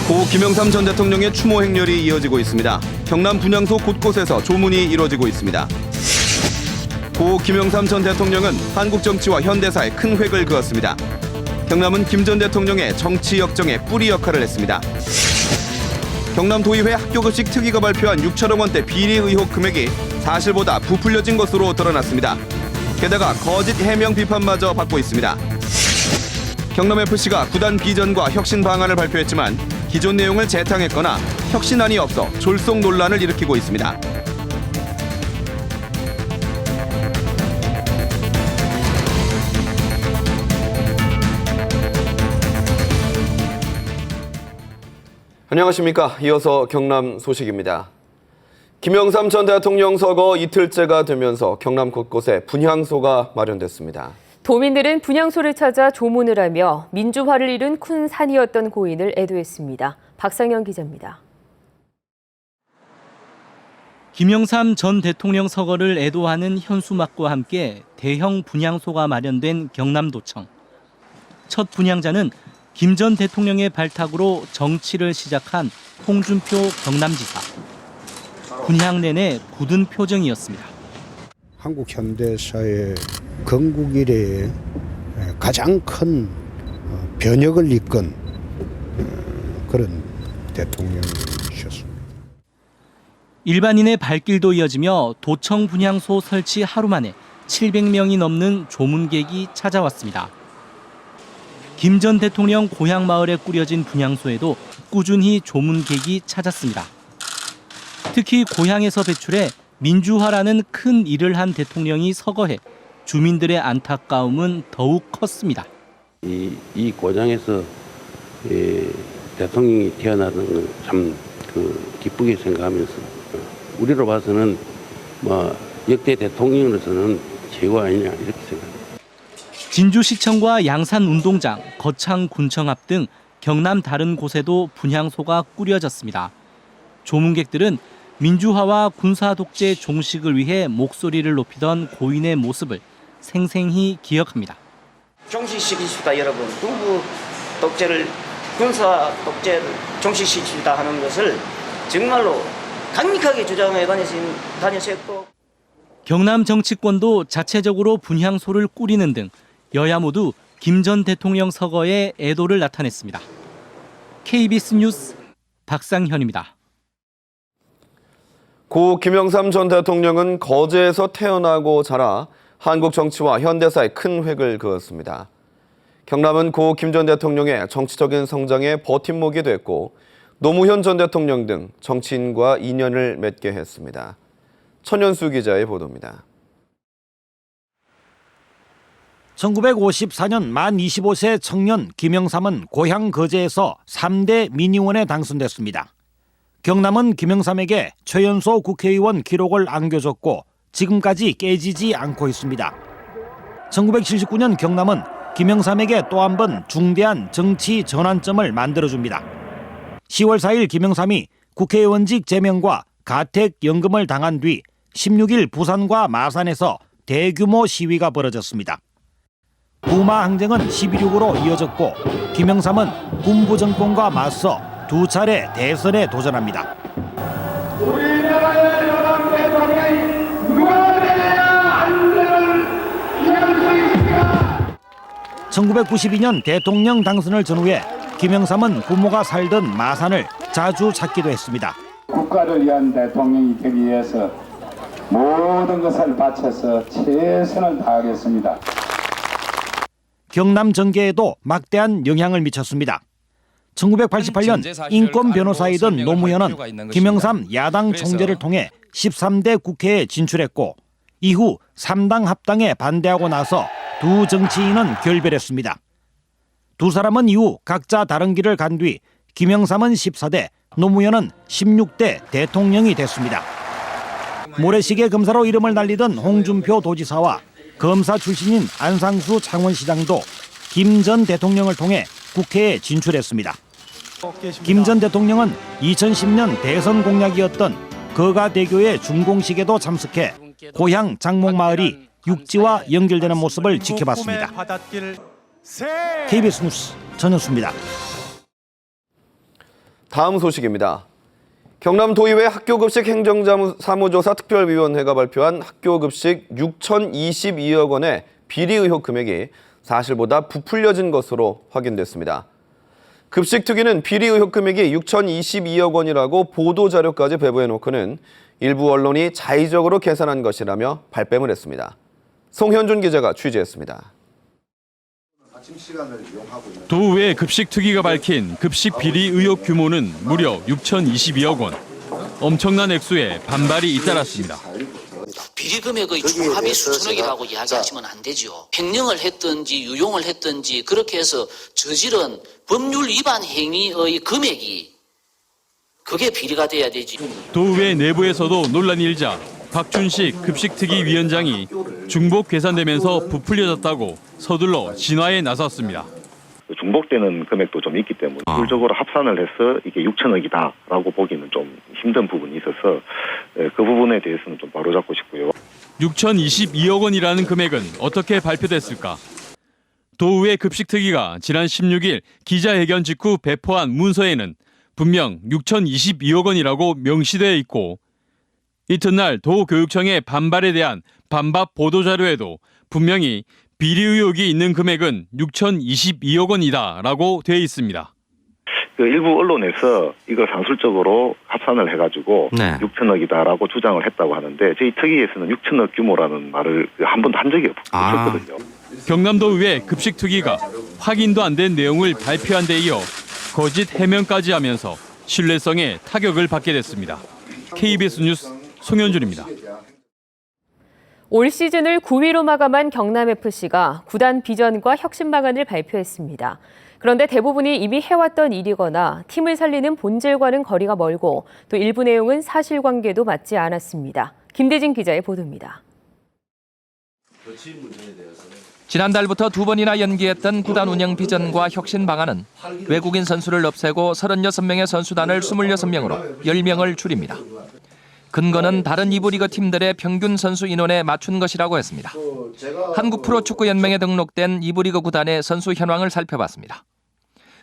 고 김영삼 전 대통령의 추모 행렬이 이어지고 있습니다. 경남 분향소 곳곳에서 조문이 이루어지고 있습니다. 고 김영삼 전 대통령은 한국 정치와 현대사에 큰 획을 그었습니다. 경남은 김 전 대통령의 정치 역정의 뿌리 역할을 했습니다. 경남도의회 학교급식 특위가 발표한 6천억 원대 비리 의혹 금액이 사실보다 부풀려진 것으로 드러났습니다. 게다가 거짓 해명 비판마저 받고 있습니다. 경남FC가 구단 비전과 혁신 방안을 발표했지만 기존 내용을 재탕했거나 혁신안이 없어 졸속 논란을 일으키고 있습니다. 안녕하십니까. 이어서 경남 소식입니다. 김영삼 전 대통령 서거 이틀째가 되면서 경남 곳곳에 분향소가 마련됐습니다. 도민들은 분향소를 찾아 조문을 하며 민주화를 이룬 큰 산이었던 고인을 애도했습니다. 박상현 기자입니다. 김영삼 전 대통령 서거를 애도하는 현수막과 함께 대형 분향소가 마련된 경남도청. 첫 분향자는 김 전 대통령의 발탁으로 정치를 시작한 홍준표 경남지사. 분향 내내 굳은 표정이었습니다. 한국 현대사의 건국 이래 가장 큰 변혁을 이끈 그런 대통령이셨습니다. 일반인의 발길도 이어지며 도청 분향소 설치 하루 만에 700명이 넘는 조문객이 찾아왔습니다. 김 전 대통령 고향 마을에 꾸려진 분향소에도 꾸준히 조문객이 찾았습니다. 특히 고향에서 배출해 민주화라는 큰 일을 한 대통령이 서거해 주민들의 안타까움은 더욱 컸습니다. 이 고장에서 대통령이 태어나는 걸 참 기쁘게 생각하면서 우리로 봐서는 역대 대통령으로서는 최고 아니냐 이렇게 생각합니다. 진주시청과 양산운동장, 거창군청 앞 등 경남 다른 곳에도 분향소가 꾸려졌습니다. 조문객들은 민주화와 군사 독재 종식을 위해 목소리를 높이던 고인의 모습을 생생히 기억합니다. 종식시키십니다, 여러분. 군부 독재를 군사 독재를 종식시키십니다 하는 것을 정말로 강력하게 주장해 다녔었고 경남 정치권도 자체적으로 분향소를 꾸리는 등 여야 모두 김 전 대통령 서거에 애도를 나타냈습니다. KBS 뉴스 박상현입니다. 고 김영삼 전 대통령은 거제에서 태어나고 자라 한국 정치와 현대사에 큰 획을 그었습니다. 경남은 고 김 전 대통령의 정치적인 성장에 버팀목이 됐고 노무현 전 대통령 등 정치인과 인연을 맺게 했습니다. 천연수 기자의 보도입니다. 1954년 만 25세 청년 김영삼은 고향 거제에서 3대 민의원에 당선됐습니다. 경남은 김영삼에게 최연소 국회의원 기록을 안겨줬고 지금까지 깨지지 않고 있습니다. 1979년 경남은 김영삼에게 또 한 번 중대한 정치 전환점을 만들어줍니다. 10월 4일 김영삼이 국회의원직 제명과 가택연금을 당한 뒤 16일 부산과 마산에서 대규모 시위가 벌어졌습니다. 부마 항쟁은 12.6으로 이어졌고 김영삼은 군부 정권과 맞서 두 차례 대선에 도전합니다. 우리나라의 여당 대통령이 누가 되어야 안전을 지킬 수 있습니까? 1992년 대통령 당선을 전후해 김영삼은 부모가 살던 마산을 자주 찾기도 했습니다. 국가를 위한 대통령이 되기 위해서 모든 것을 바쳐서 최선을 다하겠습니다. 경남 정계에도 막대한 영향을 미쳤습니다. 1988년 인권 변호사이던 노무현은 김영삼 야당 총재를 통해 13대 국회에 진출했고 이후 3당 합당에 반대하고 나서 두 정치인은 결별했습니다. 두 사람은 이후 각자 다른 길을 간 뒤 김영삼은 14대, 노무현은 16대 대통령이 됐습니다. 모래시계 검사로 이름을 날리던 홍준표 도지사와 검사 출신인 안상수 창원시장도 김 전 대통령을 통해 국회에 진출했습니다. 김 전 대통령은 2010년 대선 공약이었던 거가대교의 준공식에도 참석해 고향 장목마을이 육지와 연결되는 모습을 지켜봤습니다. KBS 뉴스 전현수입니다. 다음 소식입니다. 경남도의회 학교급식 행정사무조사 특별위원회가 발표한 학교급식 6,022억 원의 비리 의혹 금액이 사실보다 부풀려진 것으로 확인됐습니다. 급식특위는 비리 의혹 금액이 6,022억 원이라고 보도자료까지 배부해놓고는 일부 언론이 자의적으로 계산한 것이라며 발뺌을 했습니다. 송현준 기자가 취재했습니다. 도의회 급식특위가 밝힌 급식 비리 의혹 규모는 무려 6,022억 원. 엄청난 액수에 반발이 잇따랐습니다. 비리 금액의 총합이 수천억이라고 이야기하시면 안 되죠. 횡령을 했든지 유용을 했든지 그렇게 해서 저지른 법률 위반 행위의 금액이 그게 비리가 돼야 되지. 도의회 내부에서도 논란이 일자 박준식 급식특위 위원장이 중복 계산되면서 부풀려졌다고 서둘러 진화에 나섰습니다. 중복되는 금액도 좀 있기 때문에 효율적으로 합산을 해서 이게 6천억이다라고 보기는 좀 힘든 부분이 있어서 그 부분에 대해서는 좀 바로잡고 싶고요. 6,022억 원이라는 금액은 어떻게 발표됐을까? 도의회 급식특위가 지난 16일 기자회견 직후 배포한 문서에는 분명 6,022억 원이라고 명시되어 있고 이튿날 도교육청의 반발에 대한 반박 보도자료에도 분명히 비리 의혹이 있는 금액은 6,022억 원이다라고 되어 있습니다. 일부 언론에서 이거 산술적으로 합산을 해가지고 6천억이다라고 주장을 했다고 하는데 저희 특위에서는 6천억 규모라는 말을 한 번도 한 적이 없었거든요. 경남도의회 급식특위가 확인도 안 된 내용을 발표한 데 이어 거짓 해명까지 하면서 신뢰성에 타격을 받게 됐습니다. KBS 뉴스 송현준입니다. 올 시즌을 9위로 마감한 경남FC가 구단 비전과 혁신 방안을 발표했습니다. 그런데 대부분이 이미 해왔던 일이거나 팀을 살리는 본질과는 거리가 멀고 또 일부 내용은 사실관계도 맞지 않았습니다. 김대진 기자의 보도입니다. 지난달부터 2번이나 연기했던 구단 운영 비전과 혁신 방안은 외국인 선수를 없애고 36명의 선수단을 26명으로 10명을 줄입니다. 근거는 다른 2부 리그 팀들의 평균 선수 인원에 맞춘 것이라고 했습니다. 한국 프로축구연맹에 등록된 2부 리그 구단의 선수 현황을 살펴봤습니다.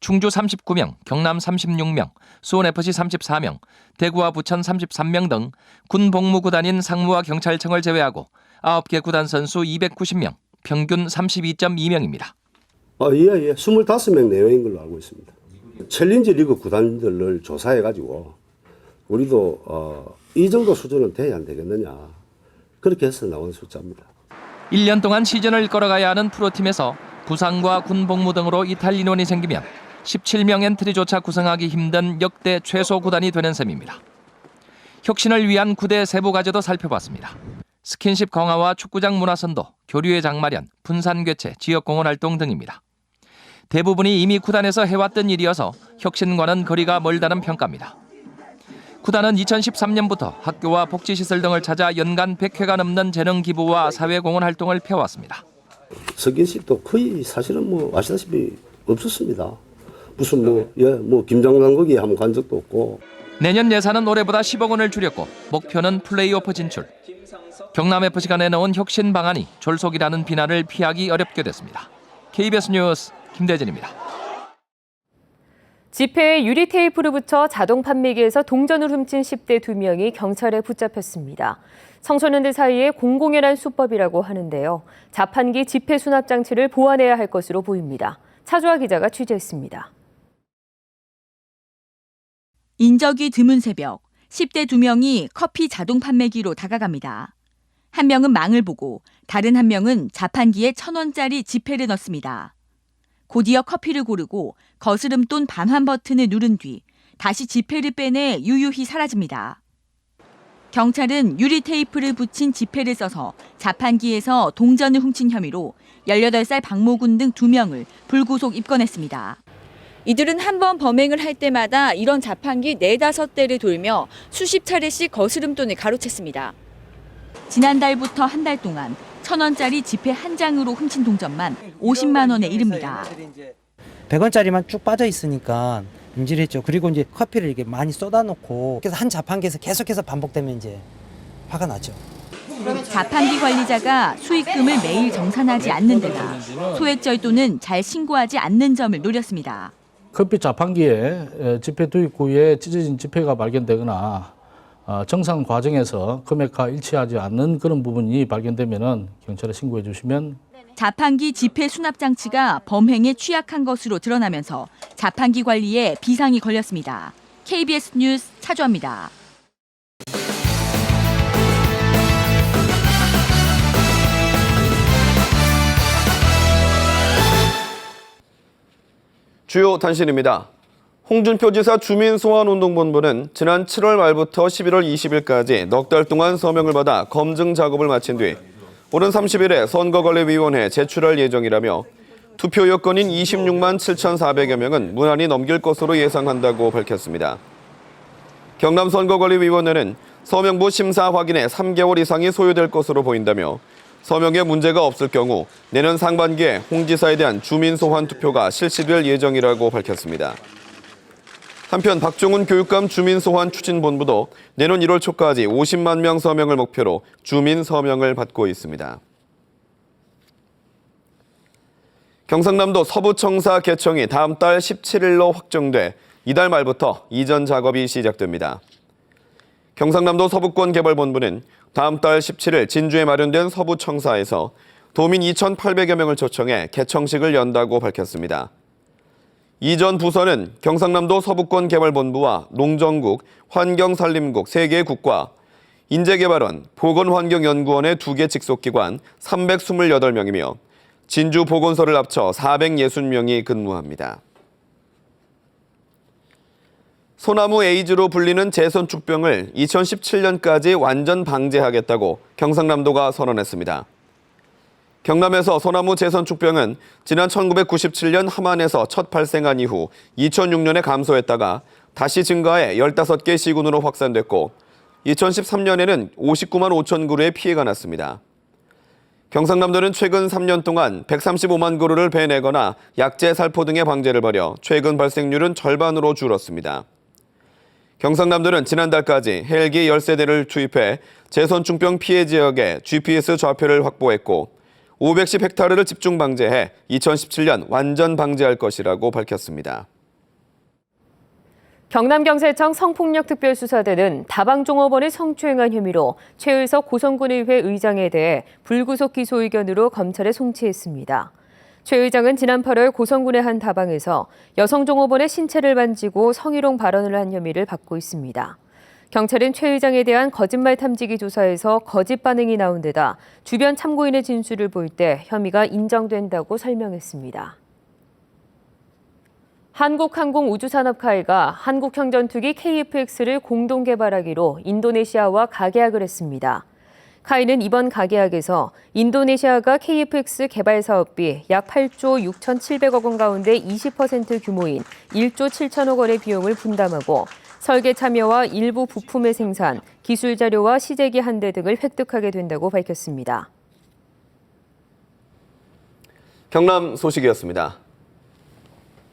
충주 39명, 경남 36명, 수원FC 34명, 대구와 부천 33명 등 군 복무 구단인 상무와 경찰청을 제외하고 9개 구단 선수 290명, 평균 32.2명입니다. 25명 내외인 걸로 알고 있습니다. 챌린지 리그 구단들을 조사해가지고 우리도 이 정도 수준은 돼야 안 되겠느냐. 그렇게 해서 나온 숫자입니다. 1년 동안 시즌을 끌어가야 하는 프로팀에서 부상과 군 복무 등으로 이탈 인원이 생기면 17명 엔트리조차 구성하기 힘든 역대 최소 구단이 되는 셈입니다. 혁신을 위한 구대 세부 과제도 살펴봤습니다. 스킨십 강화와 축구장 문화 선도, 교류회장 마련, 분산 교체, 지역공헌 활동 등입니다. 대부분이 이미 구단에서 해왔던 일이어서 혁신과는 거리가 멀다는 평가입니다. 구단은 2013년부터 학교와 복지시설 등을 찾아 연간 100회가 넘는 재능 기부와 사회공헌 활동을 펴왔습니다. 스킨십도 거의 사실은 아시다시피 없었습니다. 무슨 김장관 거기 한번 간 적도 없고. 내년 예산은 올해보다 10억 원을 줄였고 목표는 플레이오프 진출. 경남FC가 내놓은 혁신 방안이 졸속이라는 비난을 피하기 어렵게 됐습니다. KBS 뉴스 김대진입니다. 지폐에 유리 테이프를 붙여 자동 판매기에서 동전을 훔친 10대 2명이 경찰에 붙잡혔습니다. 청소년들 사이에 공공연한 수법이라고 하는데요. 자판기 지폐 수납 장치를 보완해야 할 것으로 보입니다. 차주아 기자가 취재했습니다. 인적이 드문 새벽, 10대 2명이 커피 자동 판매기로 다가갑니다. 한 명은 망을 보고 다른 한 명은 자판기에 1,000원짜리 지폐를 넣습니다. 곧이어 커피를 고르고 거스름돈 반환 버튼을 누른 뒤 다시 지폐를 빼내 유유히 사라집니다. 경찰은 유리 테이프를 붙인 지폐를 써서 자판기에서 동전을 훔친 혐의로 18살 박모군 등 2명을 불구속 입건했습니다. 이들은 한 번 범행을 할 때마다 이런 자판기 4-5대를 돌며 수십 차례씩 거스름돈을 가로챘습니다. 지난달부터 한 달 동안 1,000원짜리 지폐 한 장으로 훔친 동전만 50만 원에 이릅니다. 100원짜리만 쭉 빠져 있으니까 인지를 했죠. 그리고 이제 커피를 이렇게 많이 쏟아놓고 그래서 한 자판기에서 계속해서 반복되면 이제 화가 나죠. 자판기 관리자가 수익금을 매일 정산하지 않는 데다 소액 절도는 잘 신고하지 않는 점을 노렸습니다. 커피 자판기에 지폐 투입 후에 찢어진 지폐가 발견되거나 정상 과정에서 금액과 일치하지 않는 그런 부분이 발견되면 경찰에 신고해 주시면. 자판기 지폐 수납 장치가 범행에 취약한 것으로 드러나면서 자판기 관리에 비상이 걸렸습니다. KBS 뉴스 차주아입니다. 주요 단신입니다. 홍준표 지사 주민소환운동본부는 지난 7월 말부터 11월 20일까지 넉 달 동안 서명을 받아 검증 작업을 마친 뒤 오는 30일에 선거관리위원회에 제출할 예정이라며 투표 여건인 26만 7,400여 명은 무난히 넘길 것으로 예상한다고 밝혔습니다. 경남선거관리위원회는 서명부 심사 확인에 3개월 이상이 소요될 것으로 보인다며 서명에 문제가 없을 경우 내년 상반기에 홍 지사에 대한 주민소환 투표가 실시될 예정이라고 밝혔습니다. 한편 박종훈 교육감 주민소환 추진본부도 내년 1월 초까지 50만 명 서명을 목표로 주민 서명을 받고 있습니다. 경상남도 서부청사 개청이 다음 달 17일로 확정돼 이달 말부터 이전 작업이 시작됩니다. 경상남도 서부권개발본부는 다음 달 17일 진주에 마련된 서부청사에서 도민 2,800여 명을 초청해 개청식을 연다고 밝혔습니다. 이전 부서는 경상남도 서부권개발본부와 농정국, 환경산림국 3개 국과 인재개발원, 보건환경연구원의 2개 직속기관 328명이며 진주 보건소를 합쳐 460명이 근무합니다. 소나무 에이즈로 불리는 제선축병을 2017년까지 완전 방제하겠다고 경상남도가 선언했습니다. 경남에서 소나무 제선축병은 지난 1997년 함안에서 첫 발생한 이후 2006년에 감소했다가 다시 증가해 15개 시군으로 확산됐고 2013년에는 59만 5천 그루의 피해가 났습니다. 경상남도는 최근 3년 동안 135만 그루를 베내거나 약재, 살포 등의 방제를 벌여 최근 발생률은 절반으로 줄었습니다. 경상남도는 지난달까지 헬기 13대를 투입해 제선축병 피해 지역에 GPS 좌표를 확보했고 510헥타르를 집중 방제해 2017년 완전 방제할 것이라고 밝혔습니다. 경남경찰청 성폭력특별수사대는 다방종업원을 성추행한 혐의로 최의석 고성군의회 의장에 대해 불구속 기소 의견으로 검찰에 송치했습니다. 최 의장은 지난 8월 고성군의 한 다방에서 여성 종업원의 신체를 만지고 성희롱 발언을 한 혐의를 받고 있습니다. 경찰은 최 의장에 대한 거짓말 탐지기 조사에서 거짓 반응이 나온 데다 주변 참고인의 진술을 볼 때 혐의가 인정된다고 설명했습니다. 한국항공우주산업카이가 한국형전투기 KF-X를 공동 개발하기로 인도네시아와 가계약을 했습니다. 카이는 이번 가계약에서 인도네시아가 KF-X 개발 사업비 약 8조 6,700억 원 가운데 20% 규모인 1조 7천억 원의 비용을 분담하고 설계 참여와 일부 부품의 생산, 기술 자료와 시제기 한 대 등을 획득하게 된다고 밝혔습니다. 경남 소식이었습니다.